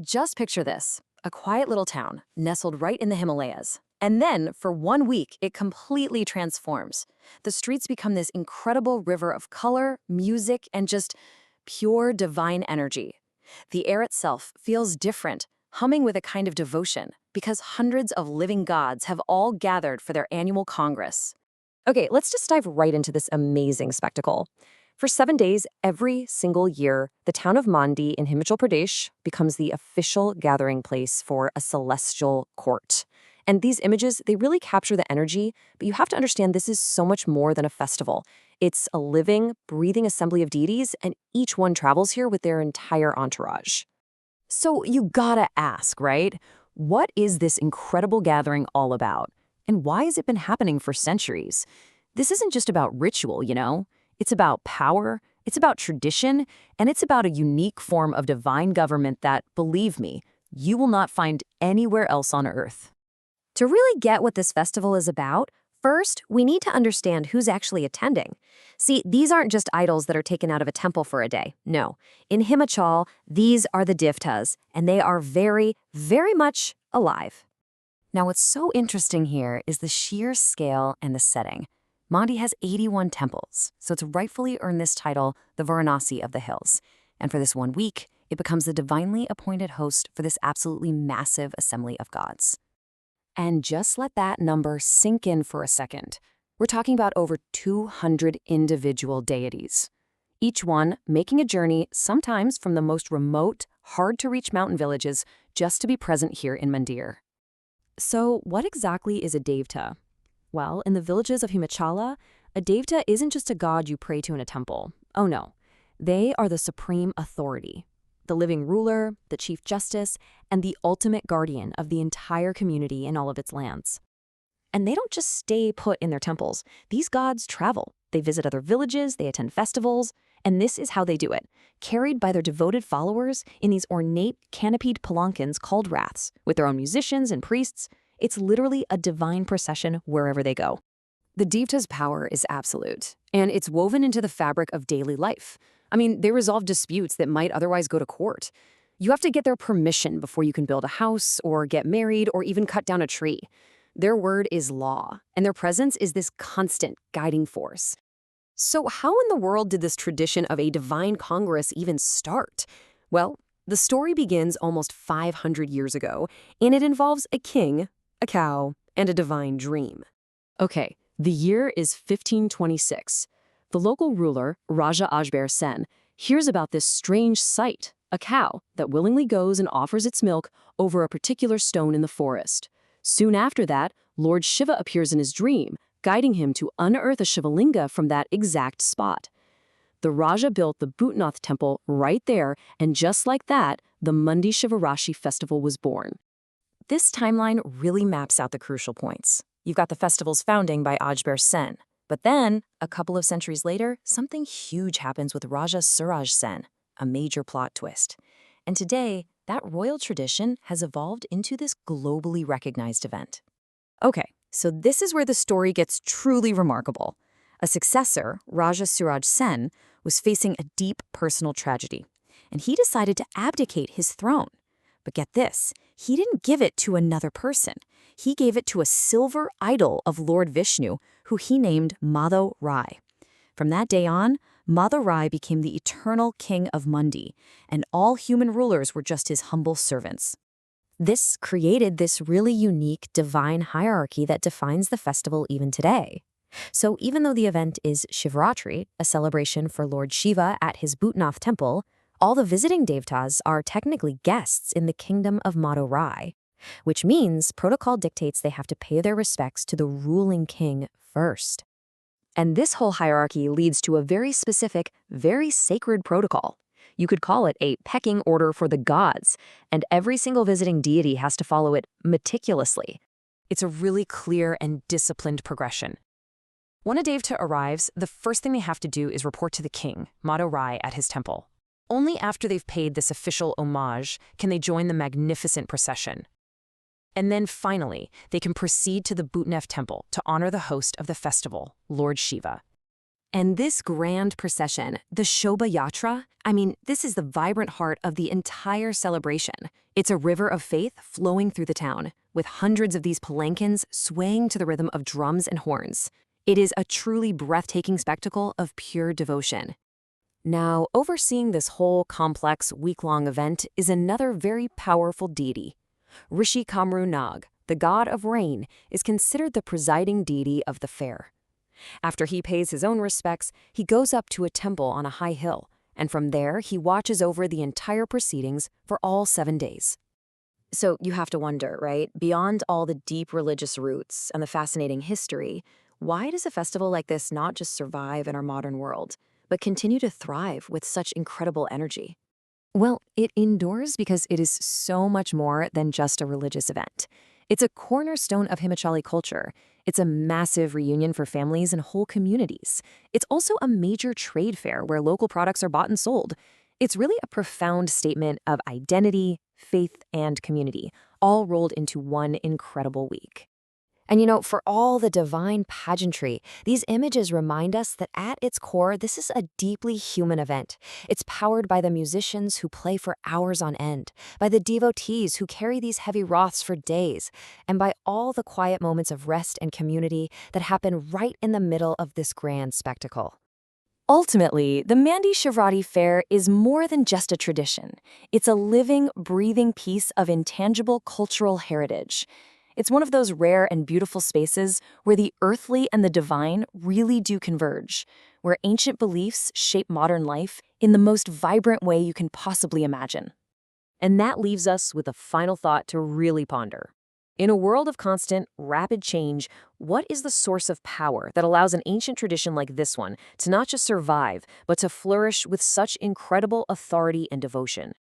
Just picture this, a quiet little town, nestled right in the Himalayas. And then, for 1 week, it completely transforms. The streets become this incredible river of color, music, and just pure divine energy. The air itself feels different, humming with a kind of devotion, because hundreds of living gods have all gathered for their annual congress. Okay, let's just dive right into this amazing spectacle. For 7 days, every single year, the town of Mandi in Himachal Pradesh becomes the official gathering place for a celestial court. And these images, they really capture the energy, but you have to understand this is so much more than a festival. It's a living, breathing assembly of deities, and each one travels here with their entire entourage. So you gotta ask, right? What is this incredible gathering all about? And why has it been happening for centuries? This isn't just about ritual, you know? It's about power, it's about tradition, and it's about a unique form of divine government that, believe me, you will not find anywhere else on Earth. To really get what this festival is about, first, we need to understand who's actually attending. See, these aren't just idols that are taken out of a temple for a day. No. In Himachal, these are the Devtas, and they are very, very much alive. Now, what's so interesting here is the sheer scale and the setting. Mandi has 81 temples, so it's rightfully earned this title, the Varanasi of the Hills. And for this 1 week, it becomes the divinely appointed host for this absolutely massive assembly of gods. And just let that number sink in for a second. We're talking about over 200 individual deities, each one making a journey sometimes from the most remote, hard-to-reach mountain villages just to be present here in Mandir. So what exactly is a Devta? Well, in the villages of Himachala, a Devta isn't just a god you pray to in a temple. Oh no, they are the supreme authority, the living ruler, the chief justice, and the ultimate guardian of the entire community in all of its lands. And they don't just stay put in their temples. These gods travel. They visit other villages, they attend festivals, and this is how they do it, carried by their devoted followers in these ornate, canopied palanquins called raths, with their own musicians and priests. It's literally a divine procession wherever they go. The Devta's power is absolute, and it's woven into the fabric of daily life. I mean, they resolve disputes that might otherwise go to court. You have to get their permission before you can build a house, or get married, or even cut down a tree. Their word is law, and their presence is this constant guiding force. So how in the world did this tradition of a divine congress even start? Well, the story begins almost 500 years ago, and it involves a king, a cow, and a divine dream. Okay, the year is 1526. The local ruler, Raja Ajber Sen, hears about this strange sight, a cow that willingly goes and offers its milk over a particular stone in the forest. Soon after that, Lord Shiva appears in his dream, guiding him to unearth a Shivalinga from that exact spot. The Raja built the Bhootnath Temple right there, and just like that, the Mandi Shivratri festival was born. This timeline really maps out the crucial points. You've got the festival's founding by Ajber Sen. But then, a couple of centuries later, something huge happens with Raja Suraj Sen, a major plot twist. And today, that royal tradition has evolved into this globally recognized event. Okay, so this is where the story gets truly remarkable. A successor, Raja Suraj Sen, was facing a deep personal tragedy, and he decided to abdicate his throne. But get this, he didn't give it to another person. He gave it to a silver idol of Lord Vishnu, who he named Madho Rai. From that day on, Madho Rai became the eternal king of Mandi, and all human rulers were just his humble servants. This created this really unique divine hierarchy that defines the festival even today. So even though the event is Shivratri, a celebration for Lord Shiva at his Bhootnath Temple, all the visiting Devtas are technically guests in the kingdom of Madho Rai, which means protocol dictates they have to pay their respects to the ruling king first. And this whole hierarchy leads to a very specific, very sacred protocol. You could call it a pecking order for the gods, and every single visiting deity has to follow it meticulously. It's a really clear and disciplined progression. When a Devta arrives, the first thing they have to do is report to the king, Madho Rai, at his temple. Only after they've paid this official homage can they join the magnificent procession. And then finally, they can proceed to the Bhootnath Temple to honor the host of the festival, Lord Shiva. And this grand procession, the Shobha Yatra, this is the vibrant heart of the entire celebration. It's a river of faith flowing through the town, with hundreds of these palanquins swaying to the rhythm of drums and horns. It is a truly breathtaking spectacle of pure devotion. Now, overseeing this whole complex week-long event is another very powerful deity. Rishi Kamru Nag, the god of rain, is considered the presiding deity of the fair. After he pays his own respects, he goes up to a temple on a high hill, and from there he watches over the entire proceedings for all 7 days. So you have to wonder, right? Beyond all the deep religious roots and the fascinating history, why does a festival like this not just survive in our modern world, but continue to thrive with such incredible energy? Well, it endures because it is so much more than just a religious event. It's a cornerstone of Himachali culture. It's a massive reunion for families and whole communities. It's also a major trade fair where local products are bought and sold. It's really a profound statement of identity, faith, and community, all rolled into one incredible week. And for all the divine pageantry, these images remind us that at its core, this is a deeply human event. It's powered by the musicians who play for hours on end, by the devotees who carry these heavy wreaths for days, and by all the quiet moments of rest and community that happen right in the middle of this grand spectacle. Ultimately, the Mandi Shivratri fair is more than just a tradition. It's a living, breathing piece of intangible cultural heritage. It's one of those rare and beautiful spaces where the earthly and the divine really do converge, where ancient beliefs shape modern life in the most vibrant way you can possibly imagine. And that leaves us with a final thought to really ponder. In a world of constant, rapid change, what is the source of power that allows an ancient tradition like this one to not just survive, but to flourish with such incredible authority and devotion?